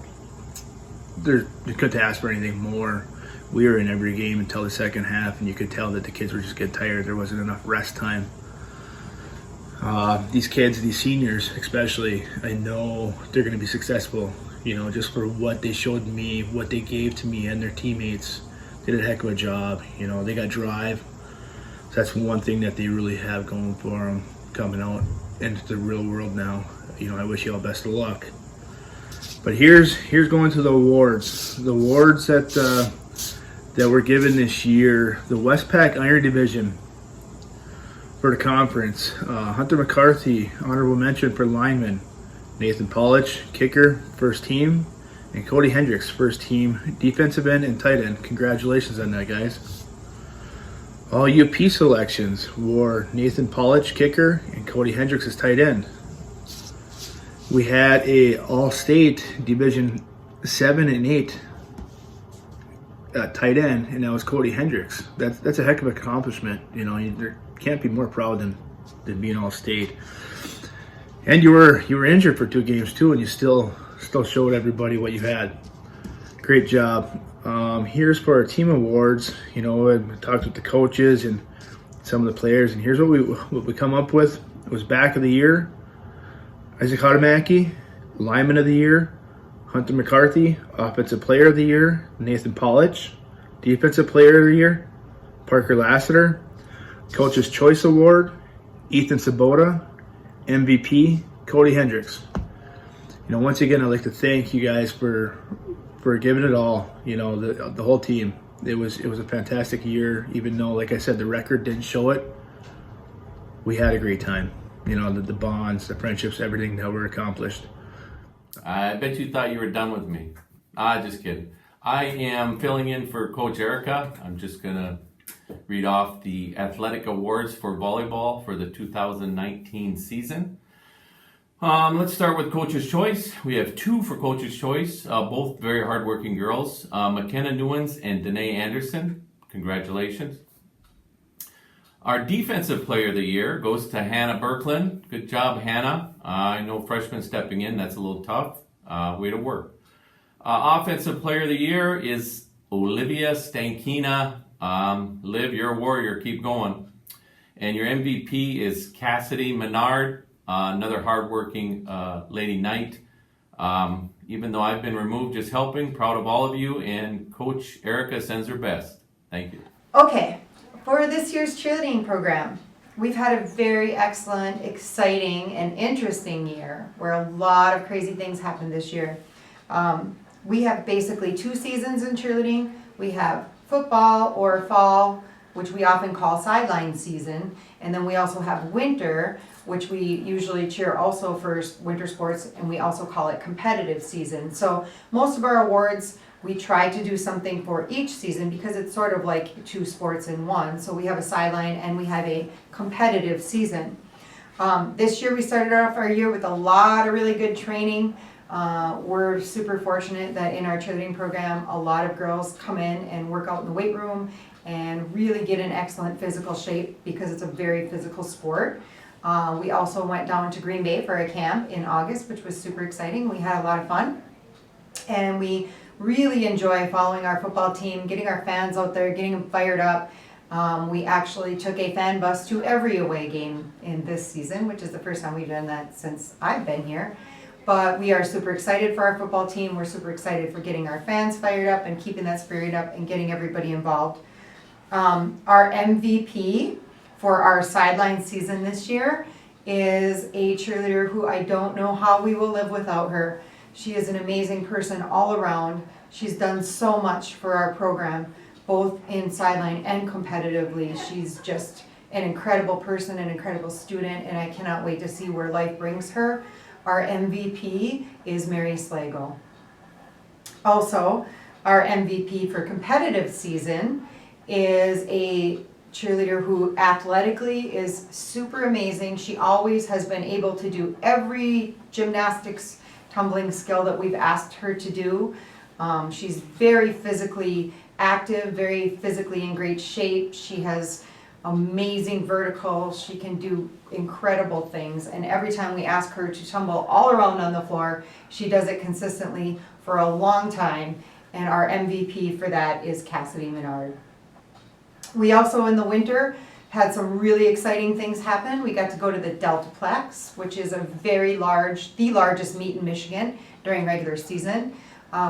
They couldn't ask for anything more. We were in every game until the second half, and you could tell that the kids were just getting tired. There wasn't enough rest time. These kids, these seniors especially, I know they're going to be successful, you know, just for what they showed me, what they gave to me and their teammates. They did a heck of a job. You know, they got drive. So that's one thing that they really have going for them coming out into the real world now. You know, I wish you all best of luck. But here's going to the awards. The awards that were given this year. The Westpac Iron Division for the conference. Hunter McCarthy, honorable mention for lineman. Nathan Polich, kicker, first team. And Cody Hendricks, first team, defensive end and tight end. Congratulations on that, guys. All UP selections were Nathan Polich, kicker, and Cody Hendricks as tight end. We had a All-State Division 7 and 8 tight end, and that was Cody Hendricks. That's a heck of an accomplishment. You know, there can't be more proud than being All-State. And you were injured for 2 games too, and you still showed everybody what you had. Great job. Here's for our team awards. You know, I talked with the coaches and some of the players, and here's what we come up with. It was back of the year, Isaac Hadamaki, lineman of the year, Hunter McCarthy, offensive player of the year, Nathan Polich, defensive player of the year, Parker Lassiter, Coach's Choice Award, Ethan Sabota, MVP, Cody Hendricks. You know, once again, I'd like to thank you guys for giving it all. You know, the whole team. It was a fantastic year, even though, like I said, the record didn't show it. We had a great time. You know, the bonds, the friendships, everything that were accomplished. I bet you thought you were done with me. Just kidding. I am filling in for Coach Erica. I'm just going to read off the athletic awards for volleyball for the 2019 season. Let's start with Coach's Choice. We have 2 for Coach's Choice, both very hardworking girls. McKenna Newens and Danae Anderson. Congratulations. Our Defensive Player of the Year goes to Hannah Berkland. Good job, Hannah. I know freshman stepping in, that's a little tough. Way to work. Offensive Player of the Year is Olivia Stankina. Liv, you're a warrior. Keep going. And your MVP is Cassidy Menard, another hardworking Lady Knight. Even though I've been removed, just helping. Proud of all of you. And Coach Erica sends her best. Thank you. Okay. For this year's cheerleading program, we've had a very excellent, exciting, and interesting year where a lot of crazy things happened this year. We have basically 2 seasons in cheerleading. We have football or fall, which we often call sideline season, and then we also have winter, which we usually cheer also for winter sports, and we also call it competitive season. So most of our awards, we try to do something for each season because it's sort of like 2 sports in one. So we have a sideline and we have a competitive season. This year we started off our year with a lot of really good training. We're super fortunate that in our cheerleading program, a lot of girls come in and work out in the weight room and really get in excellent physical shape because it's a very physical sport. We also went down to Green Bay for a camp in August, which was super exciting. We had a lot of fun. And we really enjoy following our football team, getting our fans out there, getting them fired up. We actually took a fan bus to every away game in this season, which is the first time we've done that since I've been here. But we are super excited for our football team. We're super excited for getting our fans fired up and keeping that spirit up and getting everybody involved. Our MVP for our sideline season this year is a cheerleader who I don't know how we will live without her. She is an amazing person all around. She's done so much for our program, both in sideline and competitively. She's just an incredible person, an incredible student, and I cannot wait to see where life brings her. Our MVP is Mary Slagle. Also, our MVP for competitive season is a cheerleader who athletically is super amazing. She always has been able to do every gymnastics tumbling skill that we've asked her to do. She's very physically active, very physically in great shape. She has amazing vertical. She can do incredible things. And every time we ask her to tumble all around on the floor, she does it consistently for a long time. And our MVP for that is Cassidy Menard. We also in the winter had some really exciting things happen. We got to go to the Deltaplex, which is a very large, the largest meet in Michigan during regular season.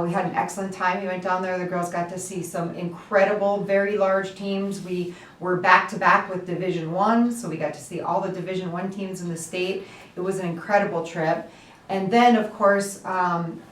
We had an excellent time. We went down there. The girls got to see some incredible, very large teams. We were back to back with Division I, so we got to see all the Division I teams in the state. It was an incredible trip. And then, of course,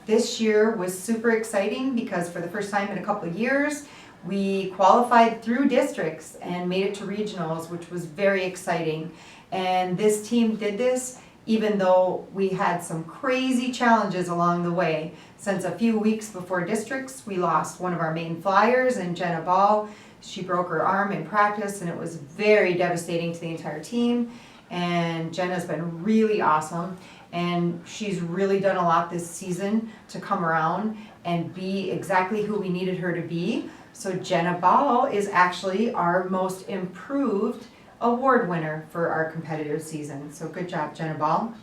this year was super exciting because for the first time in a couple of years, we qualified through districts and made it to regionals, which was very exciting. And this team did this even though we had some crazy challenges along the way. Since a few weeks before districts, we lost one of our main flyers in Jenna Ball. She broke her arm in practice and it was very devastating to the entire team. And Jenna's been really awesome. And she's really done a lot this season to come around and be exactly who we needed her to be. So Jenna Ball is actually our most improved award winner for our competitive season. So good job, Jenna Ball.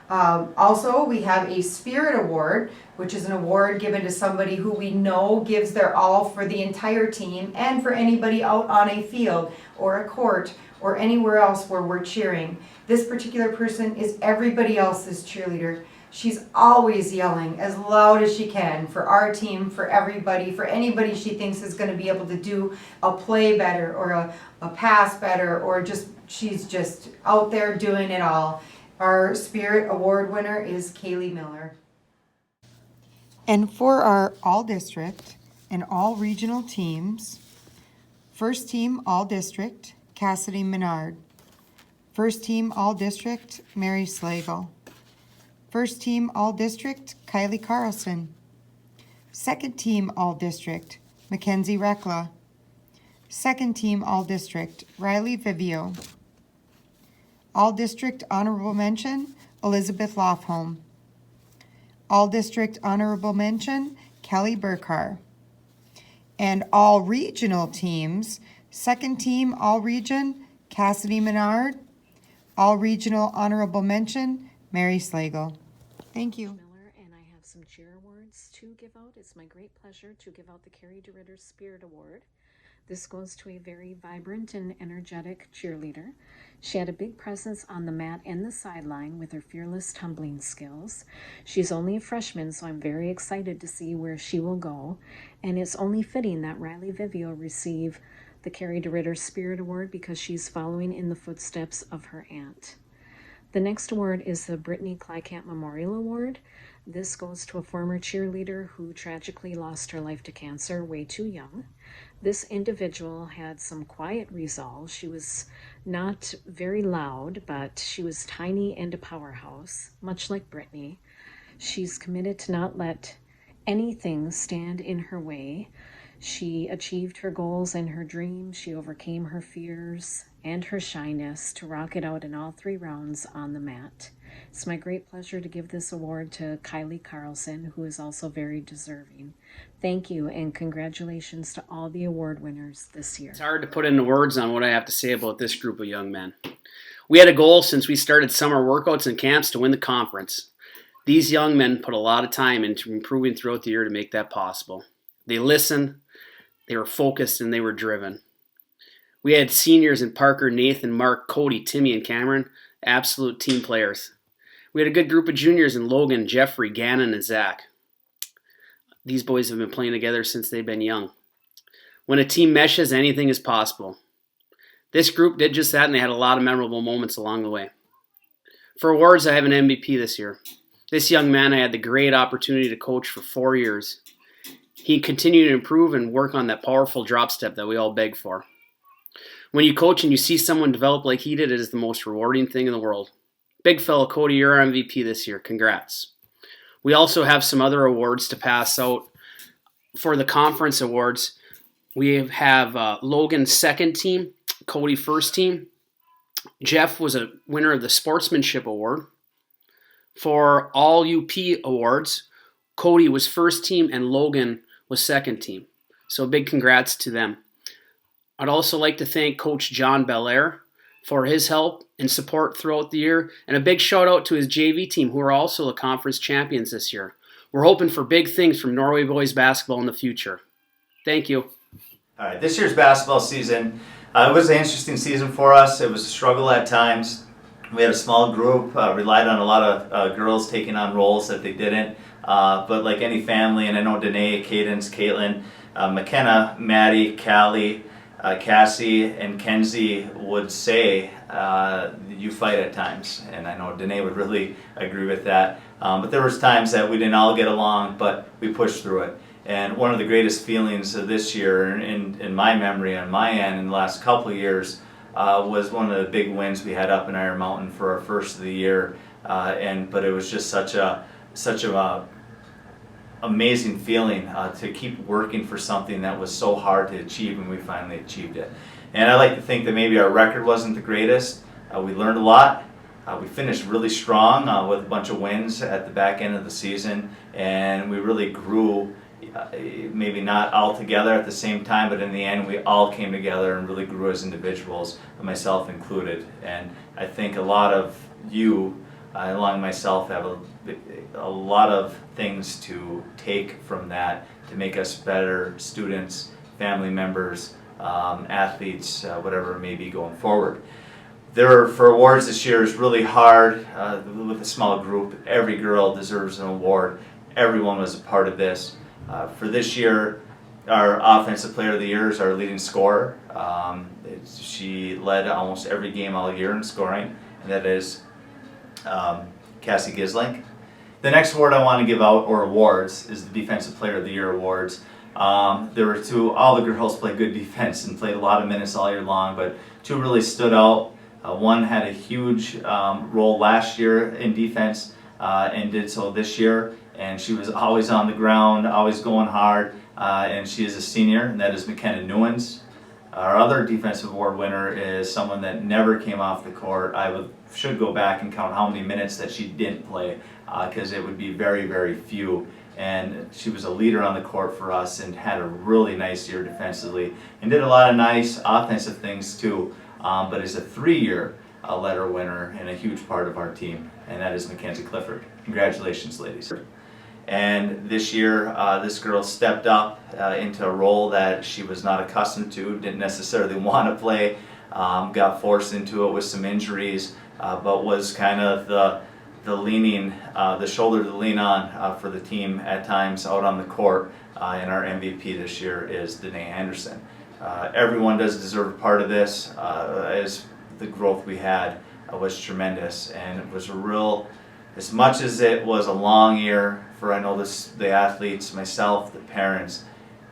Also, we have a Spirit Award, which is an award given to somebody who we know gives their all for the entire team and for anybody out on a field or a court or anywhere else where we're cheering. This particular person is everybody else's cheerleader. She's always yelling as loud as she can for our team, for everybody, for anybody she thinks is going to be able to do a play better or a pass better, or just she's just out there doing it all. Our Spirit Award winner is Kaylee Miller. And for our all-district and all-regional teams, first team all-district, Cassidy Menard. First team all-district, Mary Slagle. First team all-district, Kylie Carlson. Second team all-district, Mackenzie Rekla. Second team all-district, Riley Vivio. All-district honorable mention, Elizabeth Lofholm. All-district honorable mention, Kelly Burkhar. And all regional teams, second team all-region, Cassidy Menard. All regional honorable mention, Mary Slagle. Thank you. Miller, and I have some cheer awards to give out. It's my great pleasure to give out the Carrie DeRitter Spirit Award. This goes to a very vibrant and energetic cheerleader. She had a big presence on the mat and the sideline with her fearless tumbling skills. She's only a freshman, so I'm very excited to see where she will go. And it's only fitting that Riley Vivio receive the Carrie DeRitter Spirit Award because she's following in the footsteps of her aunt. The next award is the Brittany Klykamp Memorial Award. This goes to a former cheerleader who tragically lost her life to cancer way too young. This individual had some quiet resolve. She was not very loud, but she was tiny and a powerhouse, much like Brittany. She's committed to not let anything stand in her way. She achieved her goals and her dreams. She overcame her fears and her shyness to rock it out in all 3 rounds on the mat. It's my great pleasure to give this award to Kylie Carlson, who is also very deserving. Thank you, and congratulations to all the award winners this year. It's hard to put into words on what I have to say about this group of young men. We had a goal since we started summer workouts and camps to win the conference. These young men put a lot of time into improving throughout the year to make that possible. They listened, they were focused, and they were driven. We had seniors in Parker, Nathan, Mark, Cody, Timmy, and Cameron, absolute team players. We had a good group of juniors in Logan, Jeffrey, Gannon, and Zach. These boys have been playing together since they've been young. When a team meshes, anything is possible. This group did just that, and they had a lot of memorable moments along the way. For awards, I have an MVP this year. This young man I had the great opportunity to coach for 4 years. He continued to improve and work on that powerful drop step that we all beg for. When you coach and you see someone develop like he did, it is the most rewarding thing in the world. Big fella, Cody, you're our MVP this year. Congrats. We also have some other awards to pass out. For the conference awards, we have Logan's second team, Cody first team. Jeff was a winner of the Sportsmanship Award. For all UP awards, Cody was first team and Logan was second team. So big congrats to them. I'd also like to thank Coach John Belair for his help and support throughout the year, and a big shout out to his JV team, who are also the conference champions this year. We're hoping for big things from Norway boys basketball in the future. Thank you. All right, this year's basketball season, it was an interesting season for us. It was a struggle at times. We had a small group, relied on a lot of girls taking on roles that they didn't. But like any family, and I know Danae, Cadence, Caitlin, McKenna, Maddie, Callie, Cassie, and Kenzie would say, you fight at times. And I know Danae would really agree with that. But there was times that we didn't all get along, but we pushed through it. And one of the greatest feelings of this year, in my memory, on my end, in the last couple of years, was one of the big wins we had up in Iron Mountain for our first of the year. But it was just such a amazing feeling to keep working for something that was so hard to achieve, and we finally achieved it. And I like to think that maybe our record wasn't the greatest. We learned a lot. We finished really strong with a bunch of wins at the back end of the season, and we really grew. Maybe not all together at the same time, but in the end we all came together and really grew as individuals, myself included. And I think a lot of you, along myself, have a lot of things to take from that to make us better students, family members, athletes, whatever it may be going forward. For awards this year is really hard with a small group. Every girl deserves an award. Everyone was a part of this. For this year, our Offensive Player of the Year is our leading scorer. She led almost every game all year in scoring, and that is Cassie Gislink. The next award I want to give out, or awards, is the Defensive Player of the Year awards. There were two, all the girls played good defense and played a lot of minutes all year long, but two really stood out. One had a huge role last year in defense and did so this year. And she was always on the ground, always going hard, and she is a senior, and that is McKenna Newens. Our other defensive award winner is someone that never came off the court. Should go back and count how many minutes that she didn't play, because it would be very, very few. And she was a leader on the court for us and had a really nice year defensively and did a lot of nice offensive things too, but is a 3-year letter winner and a huge part of our team, and that is Mackenzie Clifford. Congratulations, ladies. And this year, this girl stepped up into a role that she was not accustomed to, didn't necessarily want to play, got forced into it with some injuries, but was kind of the shoulder to lean on for the team at times out on the court. And our MVP this year is Danae Anderson. Everyone does deserve a part of this, as the growth we had was tremendous, and it was a real, as much as it was a long year for, I know the athletes, myself, the parents,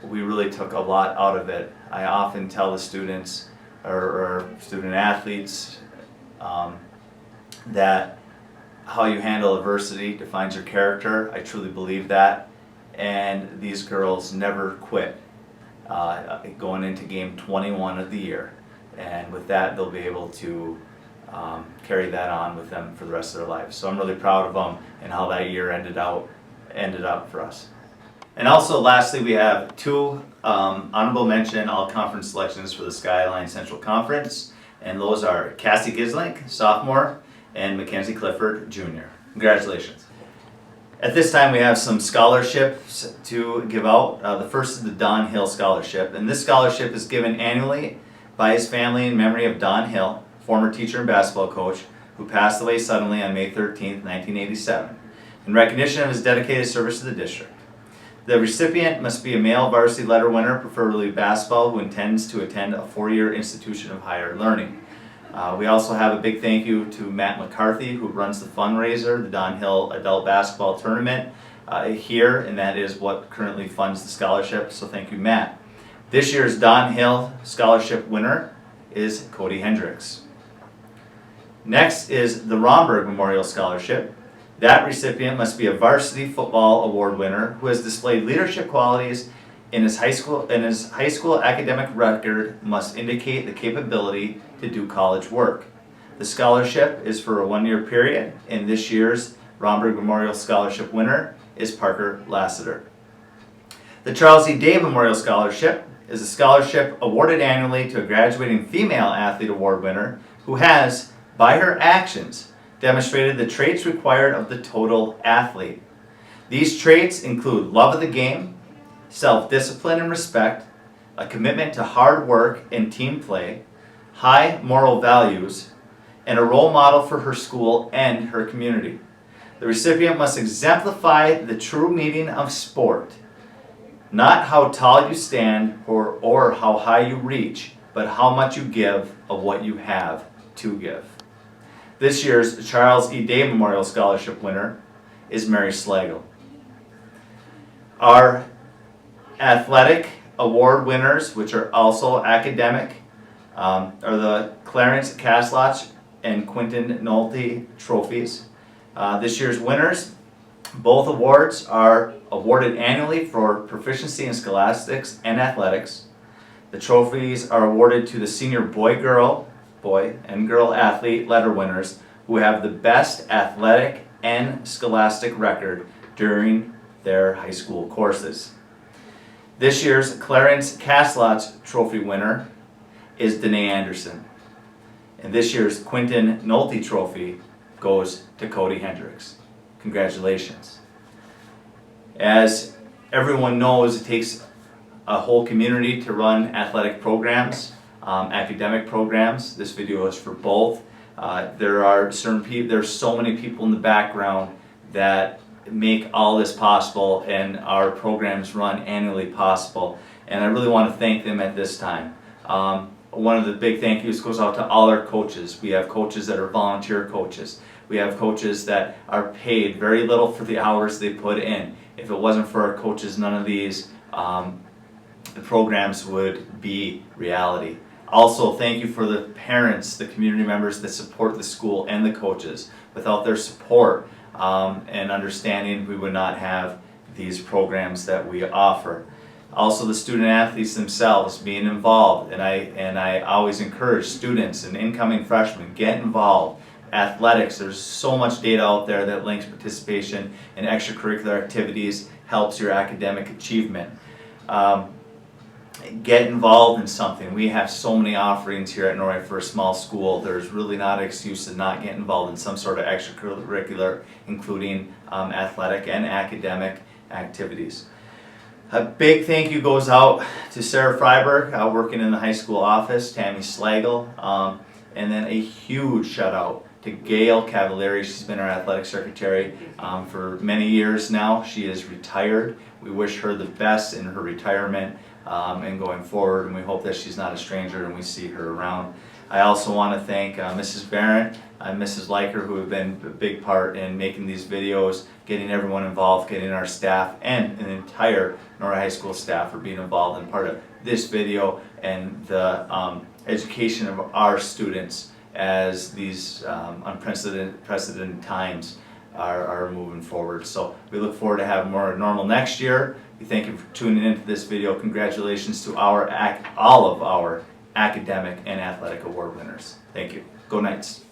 we really took a lot out of it. I often tell the students or student athletes that how you handle adversity defines your character. I truly believe that, and these girls never quit going into game 21 of the year, and with that they'll be able to carry that on with them for the rest of their lives. So I'm really proud of them and how that year ended up for us. And also, lastly, we have two honorable mention all-conference selections for the Skyline Central Conference, and those are Cassie Gislink, sophomore, and Mackenzie Clifford, junior. Congratulations. At this time, we have some scholarships to give out. The first is the Don Hill Scholarship, and this scholarship is given annually by his family in memory of Don Hill, former teacher and basketball coach, who passed away suddenly on May 13, 1987, in recognition of his dedicated service to the district. The recipient must be a male varsity letter winner, preferably basketball, who intends to attend a 4-year institution of higher learning. We also have a big thank you to Matt McCarthy, who runs the fundraiser, the Don Hill Adult Basketball Tournament here, and that is what currently funds the scholarship, so thank you, Matt. This year's Don Hill Scholarship winner is Cody Hendricks. Next is the Romberg Memorial Scholarship. That recipient must be a varsity football award winner who has displayed leadership qualities in his high school academic record must indicate the capability to do college work. The scholarship is for a 1-year period, and this year's Romberg Memorial Scholarship winner is Parker Lassiter. The Charles E. Day Memorial Scholarship is a scholarship awarded annually to a graduating female athlete award winner who has, by her actions, demonstrated the traits required of the total athlete. These traits include love of the game, self-discipline and respect, a commitment to hard work and team play, high moral values, and a role model for her school and her community. The recipient must exemplify the true meaning of sport, not how tall you stand or how high you reach, but how much you give of what you have to give. This year's Charles E. Day Memorial Scholarship winner is Mary Slagle. Our athletic award winners, which are also academic, are the Clarence Kasloch and Quentin Nolte trophies. This year's winners, both awards are awarded annually for proficiency in scholastics and athletics. The trophies are awarded to the senior boy and girl athlete letter winners who have the best athletic and scholastic record during their high school courses. This year's Clarence Kasloch Trophy winner is Danae Anderson. And this year's Quentin Nolte Trophy goes to Cody Hendricks. Congratulations. As everyone knows, it takes a whole community to run athletic programs, academic programs. This video is for both. There's so many people in the background that make all this possible and our programs run annually possible. And I really want to thank them at this time. One of the big thank yous goes out to all our coaches. We have coaches that are volunteer coaches. We have coaches that are paid very little for the hours they put in. If it wasn't for our coaches, none of these the programs would be reality. Also, thank you for the parents, the community members that support the school and the coaches. Without their support and understanding, we would not have these programs that we offer. Also, the student athletes themselves being involved, and I always encourage students and incoming freshmen, get involved. Athletics, there's so much data out there that links participation in extracurricular activities helps your academic achievement. Get involved in something. We have so many offerings here at Norway for a small school. There's really not an excuse to not get involved in some sort of extracurricular, including athletic and academic activities. A big thank you goes out to Sarah Freiberg, working in the high school office, Tammy Slagle, and then a huge shout out to Gail Cavalieri. She's been our athletic secretary for many years now. She is retired. We wish her the best in her retirement and going forward, and we hope that she's not a stranger and we see her around. I also want to thank Mrs. Barrett and Mrs. Liker, who have been a big part in making these videos, getting everyone involved, getting our staff and an entire Norway High School staff for being involved in part of this video and the education of our students as these unprecedented times are moving forward. So we look forward to having more normal next year. We thank you for tuning into this video. Congratulations to all of our academic and athletic award winners. Thank you. Go Knights.